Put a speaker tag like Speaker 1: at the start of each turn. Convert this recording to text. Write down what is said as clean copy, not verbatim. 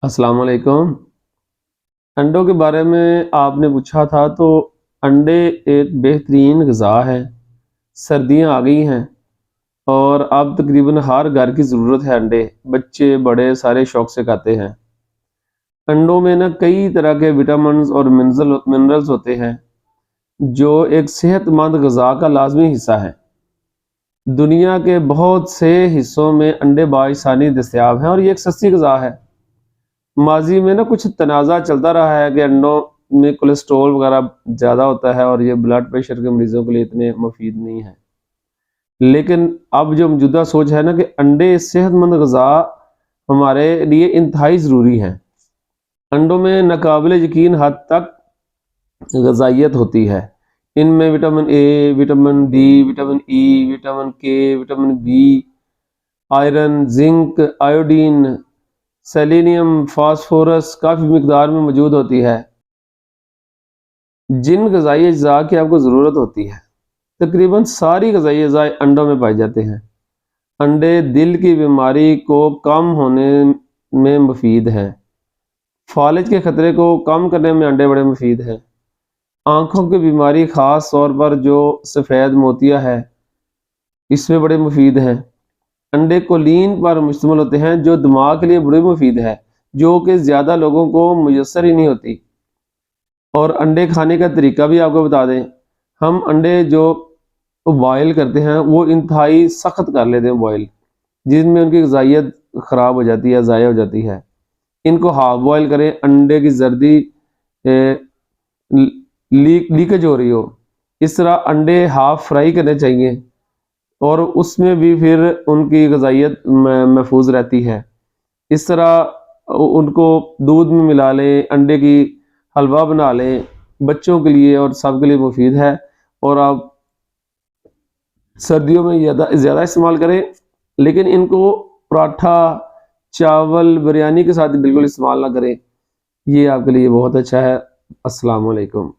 Speaker 1: السلام علیکم۔ انڈوں کے بارے میں آپ نے پوچھا تھا، تو انڈے ایک بہترین غذا ہے۔ سردیاں آ گئی ہیں اور اب تقریباً ہر گھر کی ضرورت ہے انڈے، بچے بڑے سارے شوق سے کھاتے ہیں۔ انڈوں میں کئی طرح کے وٹامنز اور منرلز ہوتے ہیں جو ایک صحت مند غذا کا لازمی حصہ ہے۔ دنیا کے بہت سے حصوں میں انڈے بآسانی دستیاب ہیں اور یہ ایک سستی غذا ہے۔ ماضی میں کچھ تنازع چلتا رہا ہے کہ انڈوں میں کولیسٹرول وغیرہ زیادہ ہوتا ہے اور یہ بلڈ پریشر کے مریضوں کے لیے اتنے مفید نہیں ہے، لیکن اب جو موجودہ سوچ ہے کہ انڈے صحت مند غذا ہمارے لیے انتہائی ضروری ہیں۔ انڈوں میں ناقابل یقین حد تک غذائیت ہوتی ہے۔ ان میں vitamin A, vitamin D, vitamin E, vitamin K, vitamin B, iron, zinc, iodine, selenium, phosphorus کافی مقدار میں موجود ہوتی ہے، جن غذائی اجزاء کی آپ کو ضرورت ہوتی ہے۔ تقریباً ساری غذائی اجزاء انڈوں میں پائے جاتے ہیں۔ انڈے دل کی بیماری کو کم ہونے میں مفید ہیں۔ فالج کے خطرے کو کم کرنے میں انڈے بڑے مفید ہیں۔ آنکھوں کی بیماری خاص طور پر جو سفید موتیا ہے اس میں بڑے مفید ہیں۔ انڈے کولین پر مشتمل ہوتے ہیں جو دماغ کے لیے بڑی مفید ہے، جو کہ زیادہ لوگوں کو میسر ہی نہیں ہوتی۔ اور انڈے کھانے کا طریقہ بھی آپ کو بتا دیں، ہم انڈے جو بوائل کرتے ہیں وہ انتہائی سخت کر لیتے ہیں بوائل، جن میں ان کی غذائیت خراب ہو جاتی ہے، ضائع ہو جاتی ہے۔ ان کو ہاف بوائل کریں، انڈے کی زردی لیکیج ہو رہی ہو، اس طرح انڈے ہاف فرائی کرنے چاہیے اور اس میں بھی پھر ان کی غذائیت محفوظ رہتی ہے۔ اس طرح ان کو دودھ میں ملا لیں، انڈے کی حلوہ بنا لیں، بچوں کے لیے اور سب کے لیے مفید ہے۔ اور آپ سردیوں میں زیادہ استعمال کریں، لیکن ان کو پراٹھا، چاول، بریانی کے ساتھ بالکل استعمال نہ کریں، یہ آپ کے لیے بہت اچھا ہے۔ السلام علیکم۔